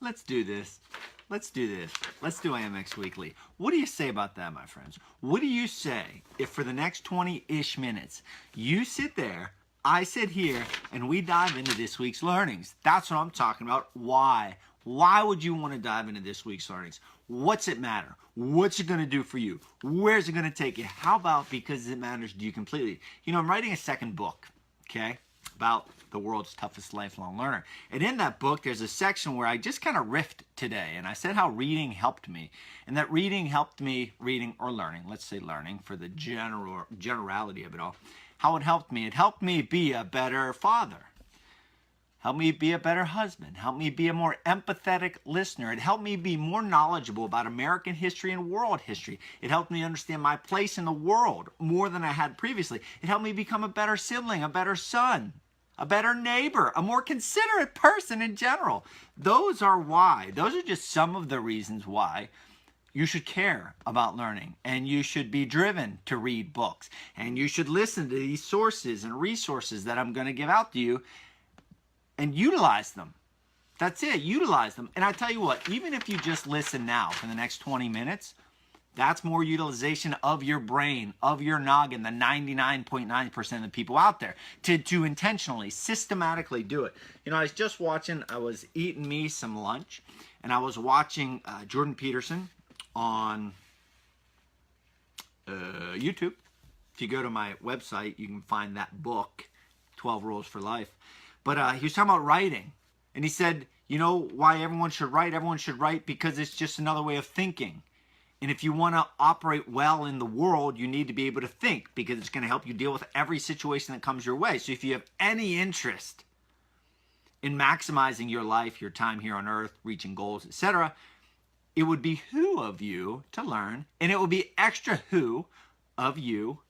Let's do this. Let's do this. Let's do AMX Weekly. What do you say about that, my friends? What do you say if for the next 20-ish minutes, you sit there, I sit here, and we dive into this week's learnings? That's what I'm talking about. Why? Why would you want to dive into this week's learnings? What's it matter? What's it going to do for you? Where's it going to take you? How about because it matters to you completely? You know, I'm writing a second book, okay, about the world's toughest lifelong learner. And in that book, there's a section where I just kind of riffed today. And I said how reading helped me. And that reading helped me, reading or learning, let's say learning for the generality of it all. How it helped me. It helped me be a better father. Helped me be a better husband. Helped me be a more empathetic listener. It helped me be more knowledgeable about American history and world history. It helped me understand my place in the world more than I had previously. It helped me become a better sibling, a better son, a better neighbor, a more considerate person in general. Those are why. Those are just some of the reasons why you should care about learning, and you should be driven to read books, and you should listen to these sources and resources that I'm going to give out to you and utilize them. That's it. Utilize them. And I tell you what, even if you just listen now for the next 20 minutes, that's more utilization of your brain, of your noggin, the 99.9% of the people out there to intentionally, systematically do it. You know, I was just watching, I was eating me some lunch, and I was watching Jordan Peterson on YouTube. If you go to my website, you can find that book, 12 Rules for Life. But he was talking about writing. And he said, you know why everyone should write? Everyone should write because it's just another way of thinking. And if you want to operate well in the world, you need to be able to think, because it's going to help you deal with every situation that comes your way. So if you have any interest in maximizing your life, your time here on earth, reaching goals, etc., it would behoove of you to learn, and it would be extra who of you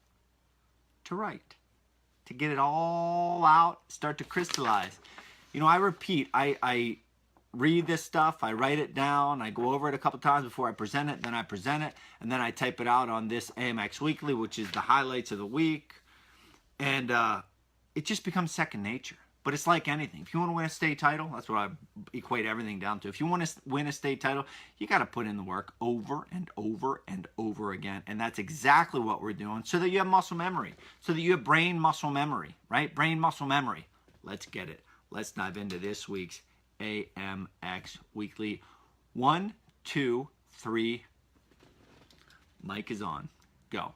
to write, to get it all out, start to crystallize. You know, I repeat, I read this stuff, I write it down, I go over it a couple times before I present it, then I present it, and then I type it out on this AMX Weekly, which is the highlights of the week, and it just becomes second nature. But it's like anything. If you want to win a state title, that's what I equate everything down to. If you want to win a state title, you got to put in the work over and over and over again. And that's exactly what we're doing, so that you have muscle memory, so that you have brain muscle memory, right? Brain muscle memory. Let's get it. Let's dive into this week's AMX Weekly. 1, 2, 3. Mic is on. Go.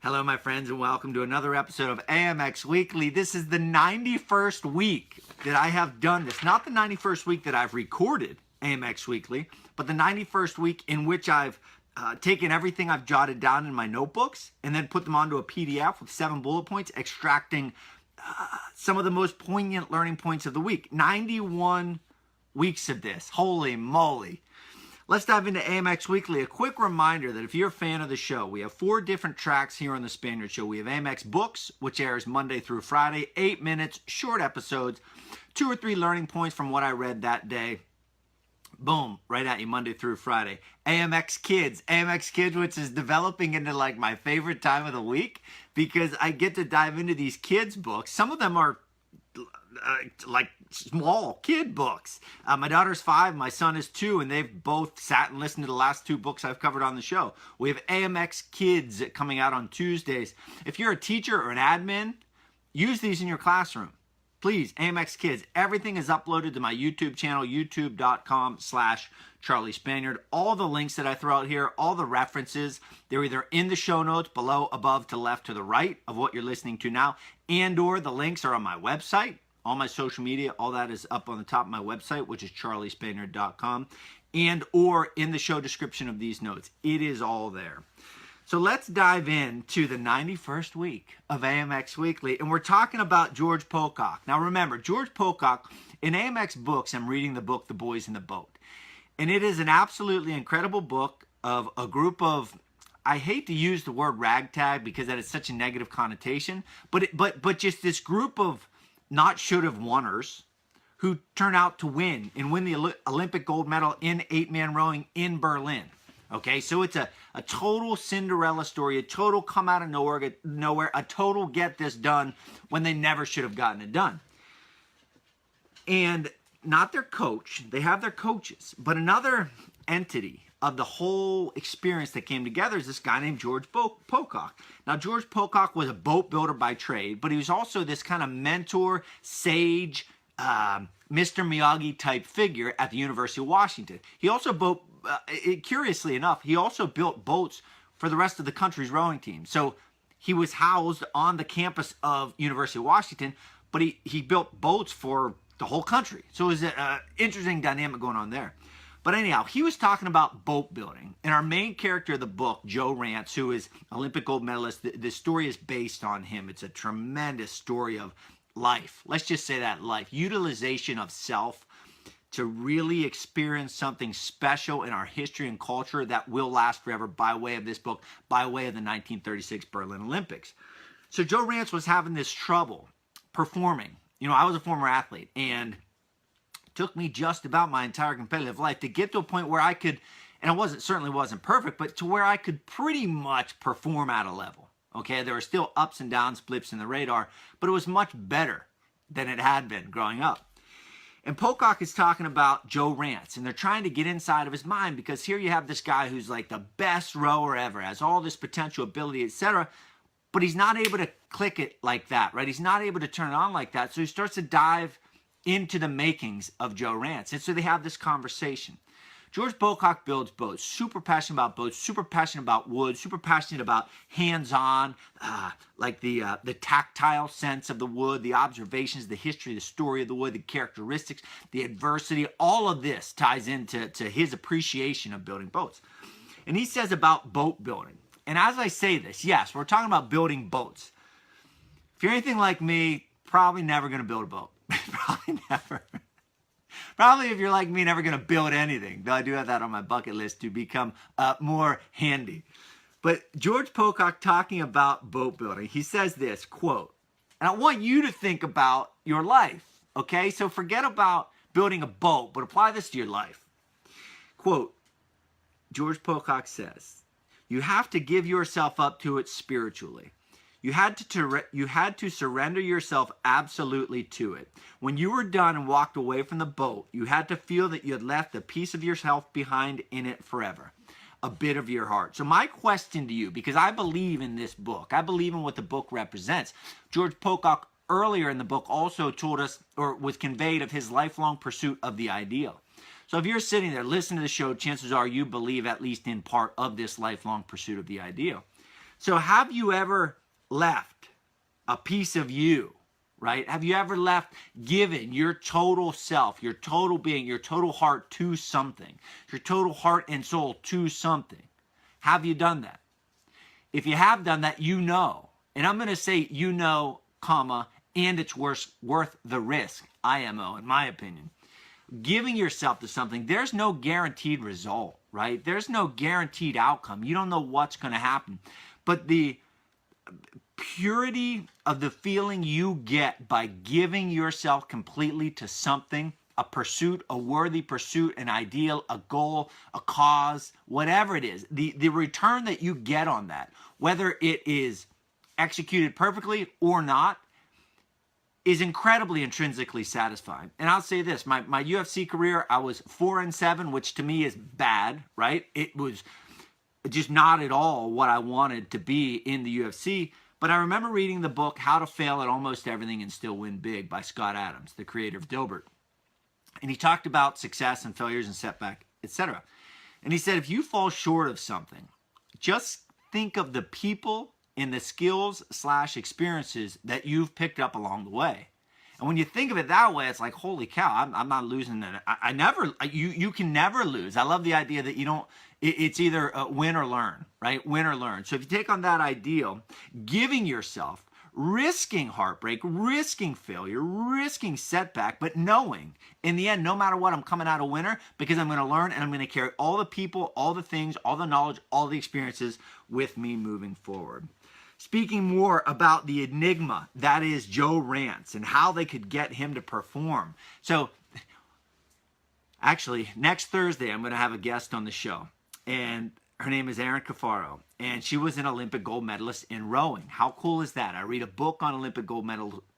Hello, my friends, and welcome to another episode of AMX Weekly. This is the 91st week that I have done this. Not the 91st week that I've recorded AMX Weekly, but the 91st week in which I've taken everything I've jotted down in my notebooks and then put them onto a PDF with 7 bullet points, extracting some of the most poignant learning points of the week. 91 weeks of this. Holy moly. Let's dive into AMX Weekly. A quick reminder that if you're a fan of the show, we have 4 different tracks here on the Spaniard Show. We have AMX Books, which airs Monday through Friday, 8 minutes, short episodes, 2 or 3 learning points from what I read that day. Boom, right at you Monday through Friday. AMX Kids, which is developing into like my favorite time of the week, because I get to dive into these kids' books. Some of them are like small kid books. My daughter's 5, my son is 2, and they've both sat and listened to the last 2 books I've covered on the show. We have AMX Kids coming out on Tuesdays. If you're a teacher or an admin, use these in your classroom. Please, AMX Kids. Everything is uploaded to my YouTube channel, youtube.com/Charlie Spaniard. All the links that I throw out here, all the references, they're either in the show notes, below, above, to left, to the right of what you're listening to now, and or the links are on my website. All my social media, all that is up on the top of my website, which is charliespaniard.com, and or in the show description of these notes. It is all there. So let's dive into the 91st week of AMX Weekly, and we're talking about George Pocock. Now remember, George Pocock, in AMX Books, I'm reading the book, The Boys in the Boat. And it is an absolutely incredible book of a group of, I hate to use the word ragtag because that is such a negative connotation, but just this group of not should have wonners who turn out to win and win the Olympic gold medal in 8-man rowing in Berlin. Okay, so it's a total Cinderella story, a total come out of nowhere, a total get this done when they never should have gotten it done. And not their coach, they have their coaches, but another entity of the whole experience that came together is this guy named George Pocock. Now, George Pocock was a boat builder by trade, but he was also this kind of mentor, sage, Mr. Miyagi type figure at the University of Washington. He also curiously enough, he also built boats for the rest of the country's rowing team. So he was housed on the campus of University of Washington, but he built boats for the whole country. So it was an interesting dynamic going on there. But anyhow, he was talking about boat building. And our main character of the book, Joe Rance, who is Olympic gold medalist, the story is based on him. It's a tremendous story of life. Let's just say that, life. Utilization of self to really experience something special in our history and culture that will last forever by way of this book, by way of the 1936 Berlin Olympics. So Joe Rance was having this trouble performing. You know, I was a former athlete, and took me just about my entire competitive life to get to a point where I could, and it certainly wasn't perfect, but to where I could pretty much perform at a level. Okay, there were still ups and downs, blips in the radar, but it was much better than it had been growing up. And Pocock is talking about Joe Rance, and they're trying to get inside of his mind, because here you have this guy who's like the best rower ever, has all this potential ability, etc., but he's not able to click it like that, right? He's not able to turn it on like that, so he starts to dive into the makings of Joe Rance. And so they have this conversation. George Pocock builds boats, super passionate about boats, super passionate about wood, super passionate about hands-on, like the tactile sense of the wood, the observations, the history, the story of the wood, the characteristics, the adversity. All of this ties into his appreciation of building boats. And he says about boat building. And as I say this, yes, we're talking about building boats. If you're anything like me, probably never going to build a boat. Probably never. Probably if you're like me, never going to build anything. Though I do have that on my bucket list to become more handy. But George Pocock talking about boat building, he says this, quote, and I want you to think about your life, okay? So forget about building a boat, but apply this to your life. Quote, George Pocock says, you have to give yourself up to it spiritually. You had to surrender yourself absolutely to it. When you were done and walked away from the boat, you had to feel that you had left a piece of yourself behind in it forever, a bit of your heart. So my question to you, because I believe in this book, I believe in what the book represents. George Pocock earlier in the book also told us, or was conveyed, of his lifelong pursuit of the ideal. So if you're sitting there listening to the show, chances are you believe at least in part of this lifelong pursuit of the ideal. So have you ever left a piece of you, right? Have you ever left, given your total self, your total being, your total heart to something, your total heart and soul to something? Have you done that? If you have done that, you know, and I'm going to say you know, comma, and it's worth the risk, IMO, in my opinion. Giving yourself to something, there's no guaranteed result, right? There's no guaranteed outcome. You don't know what's going to happen. But the purity of the feeling you get by giving yourself completely to something, a pursuit, a worthy pursuit, an ideal, a goal, a cause, whatever it is, the return that you get on that, whether it is executed perfectly or not, is incredibly intrinsically satisfying. And I'll say this, my UFC career, I was 4-7, which to me is bad, right? It was just not at all what I wanted to be in the UFC. But I remember reading the book, How to Fail at Almost Everything and Still Win Big by Scott Adams, the creator of Dilbert. And he talked about success and failures and setback, etc. And he said, if you fall short of something, just think of the people and the skills/experiences that you've picked up along the way. And when you think of it that way, it's like, holy cow, I'm not losing it. You can never lose. I love the idea that you don't, it's either win or learn, right? Win or learn. So if you take on that ideal, giving yourself, risking heartbreak, risking failure, risking setback, but knowing in the end, no matter what, I'm coming out a winner because I'm going to learn and I'm going to carry all the people, all the things, all the knowledge, all the experiences with me moving forward. Speaking more about the enigma that is Joe Rance and how they could get him to perform. So actually, next Thursday, I'm going to have a guest on the show. And her name is Erin Cafaro. And she was an Olympic gold medalist in rowing. How cool is that? I read a book on Olympic gold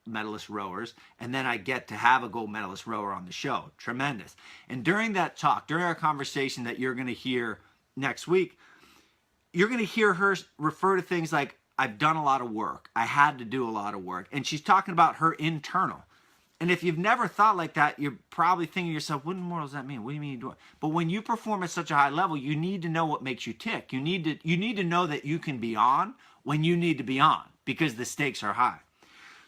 medalist rowers, and then I get to have a gold medalist rower on the show. Tremendous. And during that talk, during our conversation that you're going to hear next week, you're going to hear her refer to things like, I've done a lot of work. I had to do a lot of work. And she's talking about her internal. And if you've never thought like that, you're probably thinking to yourself, what more does that mean? What do you mean you do it? But when you perform at such a high level, you need to know what makes you tick. You need to know that you can be on when you need to be on, because the stakes are high.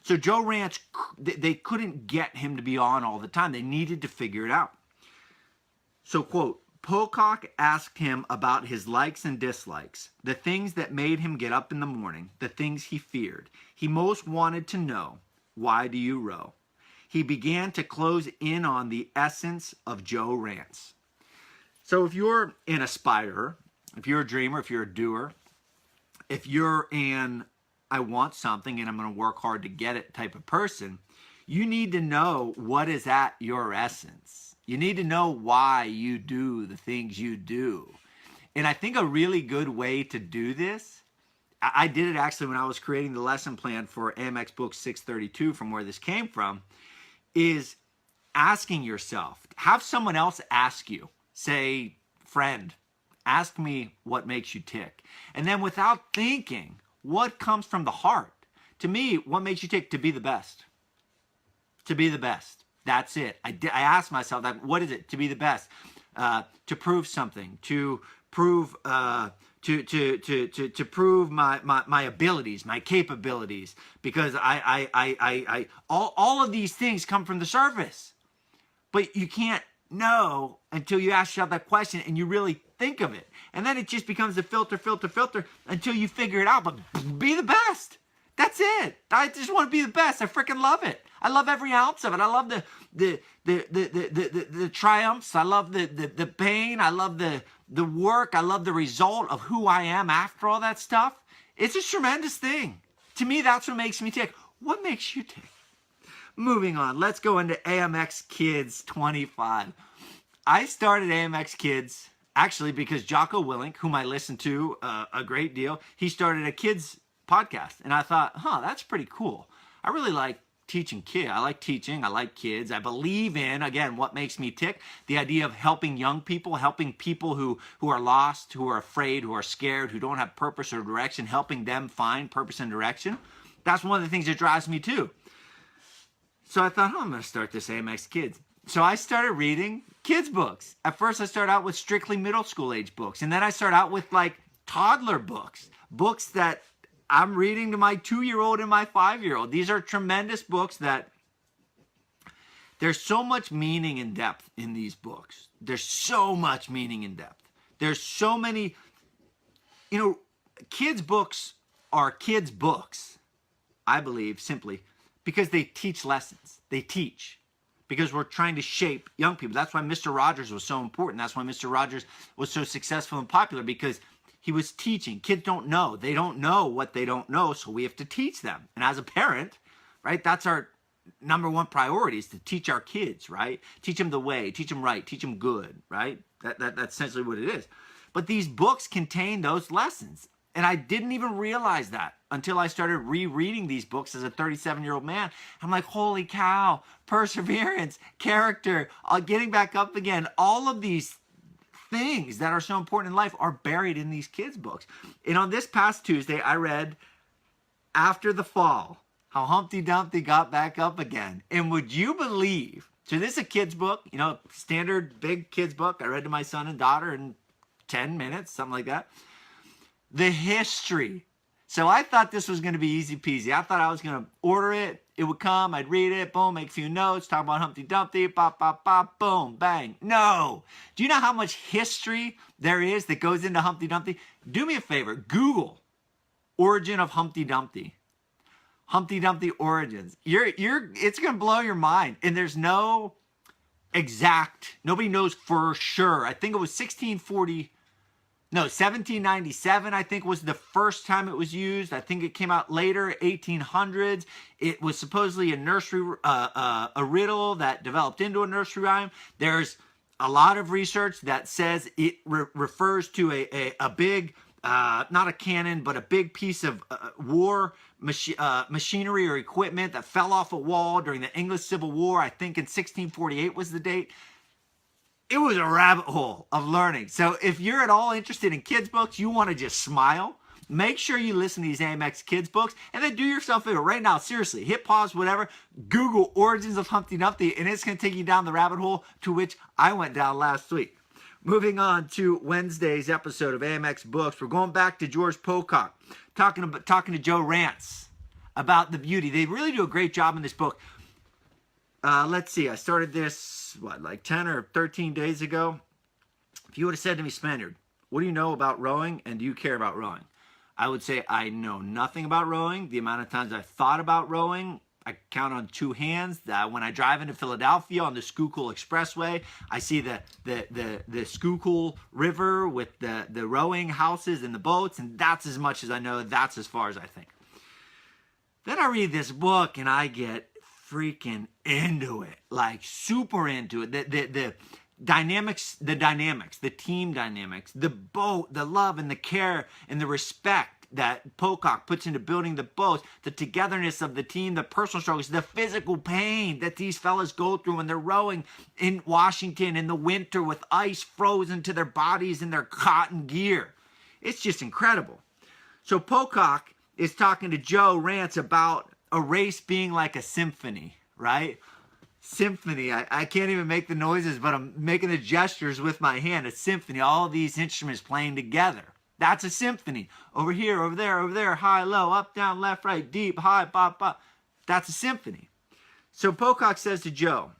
So Joe Ranch, they couldn't get him to be on all the time. They needed to figure it out. So, quote, Pocock asked him about his likes and dislikes, the things that made him get up in the morning, the things he feared. He most wanted to know, why do you row? He began to close in on the essence of Joe Rance. So if you're an aspirer, if you're a dreamer, if you're a doer, if you're an I want something and I'm going to work hard to get it type of person, you need to know what is at your essence. You need to know why you do the things you do. And I think a really good way to do this, I did it actually when I was creating the lesson plan for AMX Book 632, from where this came from, is asking yourself, have someone else ask you, say, friend, ask me what makes you tick. And then without thinking, what comes from the heart? To me, what makes you tick? To be the best. To be the best. That's it. I asked myself that. What is it? To be the best. To prove something. To prove to prove my abilities, my capabilities, because all of these things come from the surface, but you can't know until you ask yourself that question and you really think of it, and then it just becomes a filter until you figure it out. But be the best. That's it. I just want to be the best. I freaking love it. I love every ounce of it. I love the triumphs. I love the pain. I love the work. I love the result of who I am after all that stuff. It's a tremendous thing. To me, that's what makes me tick. What makes you tick? Moving on. Let's go into AMX Kids 25. I started AMX Kids actually because Jocko Willink, whom I listen to a great deal, he started a kids podcast. And I thought, that's pretty cool. I really like teaching kids. I like teaching. I like kids. I believe in, again, what makes me tick, the idea of helping young people, helping people who are lost, who are afraid, who are scared, who don't have purpose or direction, helping them find purpose and direction. That's one of the things that drives me too. So I thought, I'm going to start this AMX Kids. So I started reading kids books. At first I started out with strictly middle school age books. And then I started out with like toddler books, books that I'm reading to my 2-year-old and my 5-year-old. These are tremendous books that there's so much meaning and depth in these books. There's so much meaning and depth. There's so many, kids books are kids books, I believe, simply because they teach lessons. They teach because we're trying to shape young people. That's why Mr. Rogers was so important. That's why Mr. Rogers was so successful and popular, because he was teaching. Kids don't know. They don't know what they don't know, so we have to teach them. And as a parent, right, that's our number one priority, is to teach our kids, right? Teach them the way, teach them right, teach them good, right? That's essentially what it is. But these books contain those lessons. And I didn't even realize that until I started rereading these books as a 37-year-old man. I'm like, holy cow, perseverance, character, getting back up again, all of these things that are so important in life are buried in these kids' books. And on this past Tuesday, I read After the Fall, How Humpty Dumpty Got Back Up Again. And would you believe, so this is a kid's book, standard big kid's book. I read to my son and daughter in 10 minutes, something like that. The history. So I thought this was going to be easy peasy. I thought I was going to order it. It would come. I'd read it. Boom. Make a few notes. Talk about Humpty Dumpty. Pop, pop, pop. Boom. Bang. No. Do you know how much history there is that goes into Humpty Dumpty? Do me a favor. Google origin of Humpty Dumpty. Humpty Dumpty origins. It's going to blow your mind. And there's no exact. Nobody knows for sure. I think it was 1797, I think, was the first time it was used. I think it came out later, 1800s. It was supposedly a nursery, a riddle that developed into a nursery rhyme. There's a lot of research that says it refers to a big not a cannon, but a big piece of war machinery or equipment that fell off a wall during the English Civil War. I think in 1648 was the date. It was a rabbit hole of learning. So if you're at all interested in kids books, you want to just smile, make sure you listen to these AMX kids books, and then do yourself a favor right now. Seriously, hit pause, whatever. Google Origins of Humpty Dumpty, and it's going to take you down the rabbit hole to which I went down last week. Moving on to Wednesday's episode of AMX Books, we're going back to George Pocock, talking to Joe Rance about the beauty. They really do a great job in this book. Let's see, I started this, like 10 or 13 days ago. If you would have said to me, Spaniard, what do you know about rowing and do you care about rowing? I would say I know nothing about rowing. The amount of times I've thought about rowing, I count on two hands. When I drive into Philadelphia on the Schuylkill Expressway, I see the Schuylkill River with the rowing houses and the boats, and that's as much as I know. That's as far as I think. Then I read this book and I get freaking into it, like super into it. The dynamics, the team dynamics, the boat, the love and the care and the respect that Pocock puts into building the boats, the togetherness of the team, the personal struggles, the physical pain that these fellas go through when they're rowing in Washington in the winter with ice frozen to their bodies in their cotton gear. It's just incredible. So Pocock is talking to Joe Rance about a race being like a symphony, right? Symphony. I can't even make the noises, but I'm making the gestures with my hand. A symphony. All these instruments playing together. That's a symphony. Over here, over there, high, low, up, down, left, right, deep, high, bop, bop. That's a symphony. So Pocock says to Joe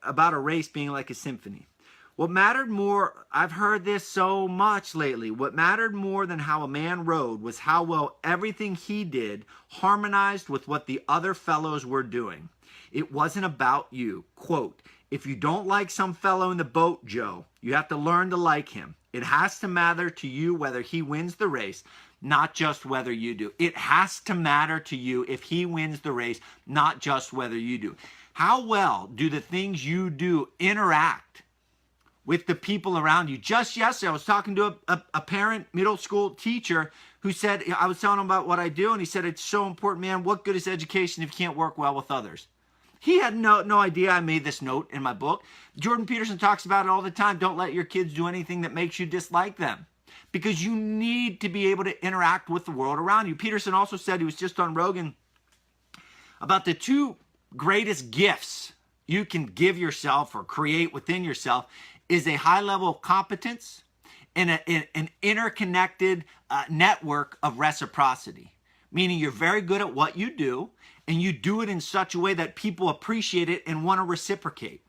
about a race being like a symphony. What mattered more, I've heard this so much lately, what mattered more than how a man rode was how well everything he did harmonized with what the other fellows were doing. It wasn't about you. Quote, if you don't like some fellow in the boat, Joe, you have to learn to like him. It has to matter to you whether he wins the race, not just whether you do. It has to matter to you if he wins the race, not just whether you do. How well do the things you do interact with the people around you? Just yesterday, I was talking to a parent, middle school teacher who said, I was telling him about what I do, and he said, it's so important, man. What good is education if you can't work well with others? He had no idea I made this note in my book. Jordan Peterson talks about it all the time. Don't let your kids do anything that makes you dislike them, because you need to be able to interact with the world around you. Peterson also said, he was just on Rogan, about the two greatest gifts you can give yourself or create within yourself is a high level of competence and an interconnected network of reciprocity. Meaning you're very good at what you do, and you do it in such a way that people appreciate it and want to reciprocate.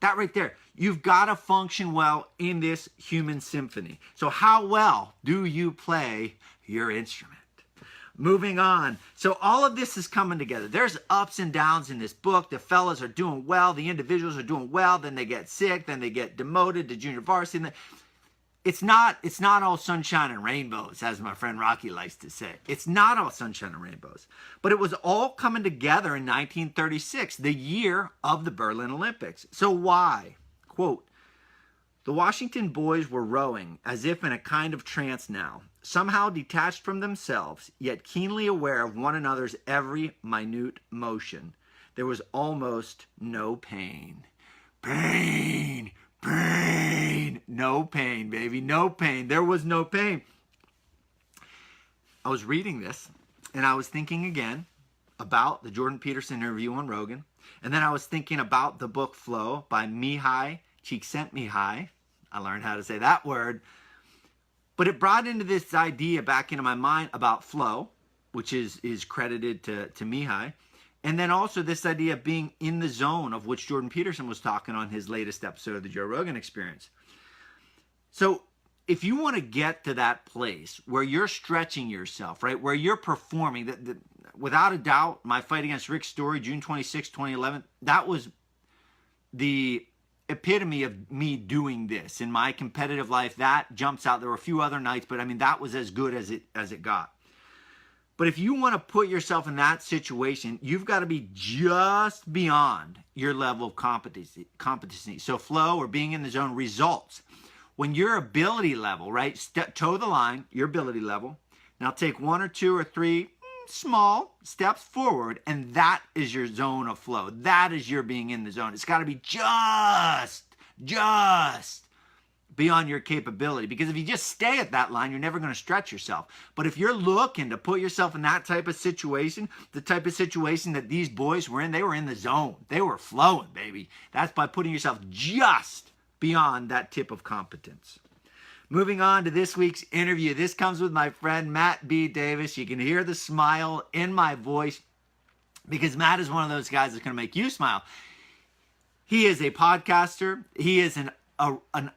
That right there. You've got to function well in this human symphony. So how well do you play your instrument? Moving on. So all of this is coming together. There's ups and downs in this book. The fellas are doing well. The individuals are doing well. Then they get sick. Then they get demoted to junior varsity. It's not all sunshine and rainbows, as my friend Rocky likes to say. It's not all sunshine and rainbows. But it was all coming together in 1936, the year of the Berlin Olympics. So why? Quote, the Washington boys were rowing as if in a kind of trance now, somehow detached from themselves, yet keenly aware of one another's every minute motion. There was almost no pain. Pain! Pain! No pain, baby. No pain. There was no pain. I was reading this, and I was thinking again about the Jordan Peterson interview on Rogan, and then I was thinking about the book Flow by Mihai Csikszentmihalyi. I learned how to say that word. But it brought into this idea back into my mind about flow, which is credited to Mihai. And then also this idea of being in the zone, of which Jordan Peterson was talking on his latest episode of the Joe Rogan Experience. So if you want to get to that place where you're stretching yourself, right, where you're performing, without a doubt, my fight against Rick Story, June 26, 2011, that was the epitome of me doing this in my competitive life. That jumps out. There were a few other nights, but I mean, that was as good as it got. But if you want to put yourself in that situation, you've got to be just beyond your level of competency. So flow, or being in the zone, results. when your ability level, right, toe the line, your ability level. Now take 1 or 2 or 3 small steps forward, and that is your zone of flow. That is your being in the zone. It's got to be just beyond your capability, because if you just stay at that line, you're never going to stretch yourself. But if you're looking to put yourself in that type of situation, the type of situation that these boys were in, they were in the zone. They were flowing, baby. That's by putting yourself just beyond that tip of competence. Moving on to this week's interview. This comes with my friend Matt B. Davis. You can hear the smile in my voice because Matt is one of those guys that's going to make you smile. He is a podcaster. He is an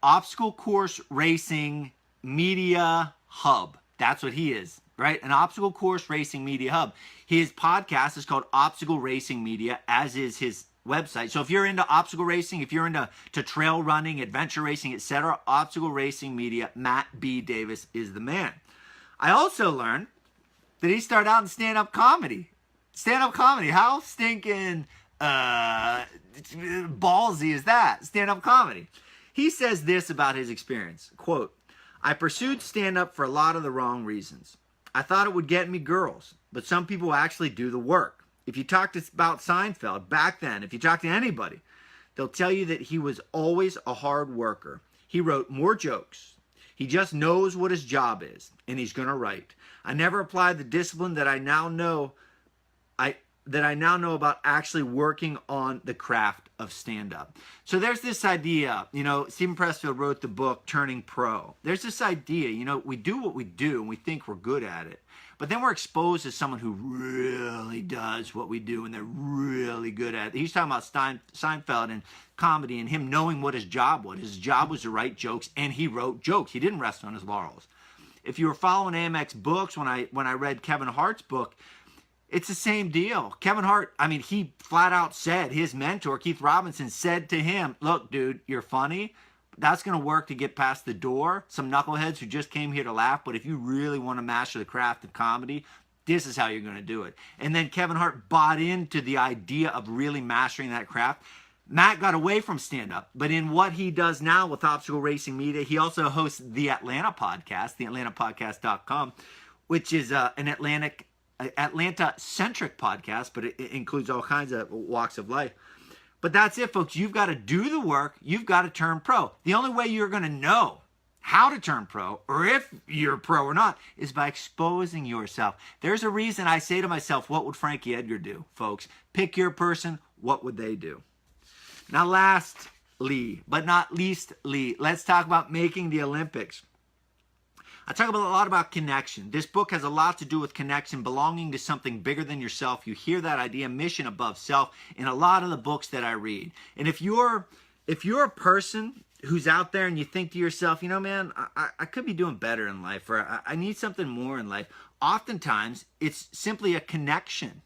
obstacle course racing media hub. That's what he is, right? An obstacle course racing media hub. His podcast is called Obstacle Racing Media, as is his website. So if you're into obstacle racing, if you're into trail running, adventure racing, etc., Obstacle Racing Media, Matt B. Davis is the man. I also learned that he started out in stand-up comedy. Stand-up comedy. How stinking ballsy is that? Stand-up comedy. He says this about his experience, quote, "I pursued stand-up for a lot of the wrong reasons. I thought it would get me girls, but some people actually do the work. If you talk about Seinfeld back then, if you talk to anybody, they'll tell you that he was always a hard worker. He wrote more jokes. He just knows what his job is, and he's going to write. I never applied the discipline that I now know about actually working on the craft of stand-up." So there's this idea, Stephen Pressfield wrote the book Turning Pro. There's this idea, we do what we do and we think we're good at it. But then we're exposed to someone who really does what we do and they're really good at it. He's talking about Seinfeld and comedy and him knowing what his job was. His job was to write jokes, and he wrote jokes. He didn't rest on his laurels. If you were following AMX books, when I read Kevin Hart's book, it's the same deal. Kevin Hart, he flat out said, his mentor, Keith Robinson, said to him, "Look, dude, you're funny. That's going to work to get past the door. Some knuckleheads who just came here to laugh. But if you really want to master the craft of comedy, this is how you're going to do it." And then Kevin Hart bought into the idea of really mastering that craft. Matt got away from stand-up, but in what he does now with Obstacle Racing Media, he also hosts the Atlanta podcast, theatlantapodcast.com, which is an Atlanta-centric podcast, but it includes all kinds of walks of life. But that's it, folks. You've got to do the work. You've got to turn pro. The only way you're going to know how to turn pro, or if you're pro or not, is by exposing yourself. There's a reason I say to myself, what would Frankie Edgar do, folks? Pick your person. What would they do? Now, lastly, but not leastly, let's talk about making the Olympics. I talk a lot about connection. This book has a lot to do with connection, belonging to something bigger than yourself. You hear that idea, mission above self, in a lot of the books that I read. And if you're a person who's out there and you think to yourself, man, I could be doing better in life, or I need something more in life, oftentimes it's simply a connection.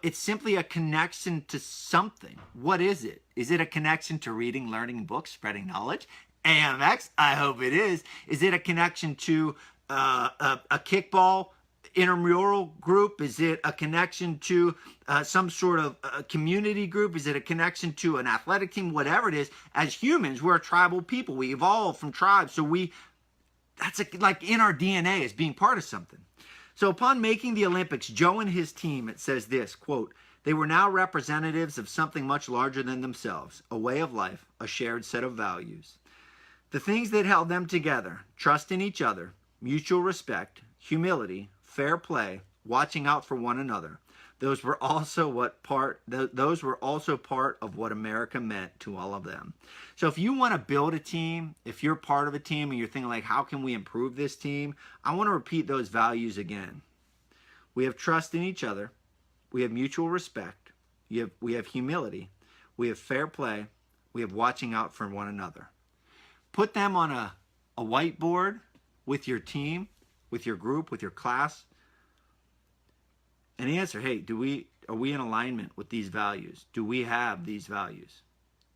It's simply a connection to something. What is it? Is it a connection to reading, learning books, spreading knowledge? AMX, I hope it is. Is it a connection to a kickball intramural group? Is it a connection to some sort of community group? Is it a connection to an athletic team? Whatever it is, as humans, we're a tribal people. We evolved from tribes, so that's like in our DNA as being part of something. So upon making the Olympics, Joe and his team, it says this, quote, "They were now representatives of something much larger than themselves, a way of life, a shared set of values. The things that held them together, trust in each other, mutual respect, humility, fair play, watching out for one another, those were also part of what America meant to all of them." So if you want to build a team, if you're part of a team and you're thinking like, how can we improve this team? I want to repeat those values again. We have trust in each other. We have mutual respect. We have humility. We have fair play. We have watching out for one another. Put them on a whiteboard with your team, with your group, with your class, and answer, hey, are we in alignment with these values? Do we have these values?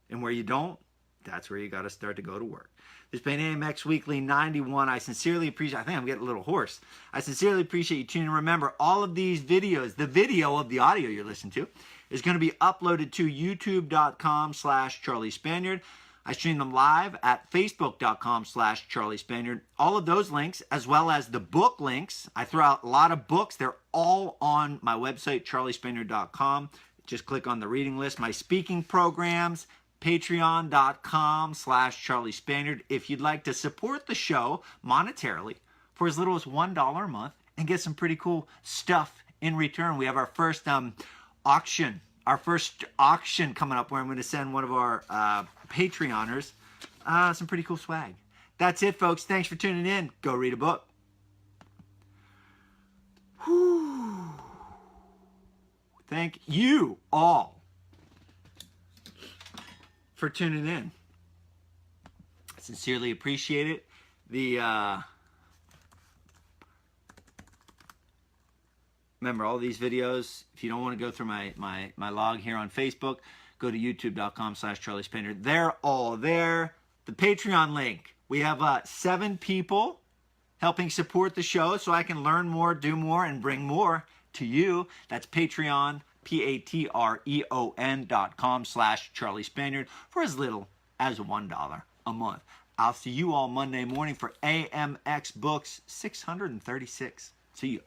And where you don't, that's where you got to start to go to work. This has been AMX Weekly 91. I sincerely appreciate, I think I'm getting a little hoarse. I sincerely appreciate you tuning in. Remember, all of these videos, the video of the audio you're listening to, is going to be uploaded to youtube.com/Charlie Spaniard. I stream them live at facebook.com/Charlie Spaniard. All of those links, as well as the book links, I throw out a lot of books. They're all on my website, charliespaniard.com. Just click on the reading list. My speaking programs, patreon.com/Charlie Spaniard. If you'd like to support the show monetarily for as little as $1 a month and get some pretty cool stuff in return. We have our first auction coming up where I'm going to send one of our Patreoners some pretty cool swag. That's it, folks. Thanks for tuning in. Go read a book. Whew. Thank you all for tuning in. I sincerely appreciate it. Remember, all these videos, if you don't want to go through my log here on Facebook, go to youtube.com/Charlie Spaniard. They're all there. The Patreon link. We have 7 people helping support the show so I can learn more, do more, and bring more to you. That's Patreon, patreon.com/Charlie Spaniard for as little as $1 a month. I'll see you all Monday morning for AMX Books 636. See you.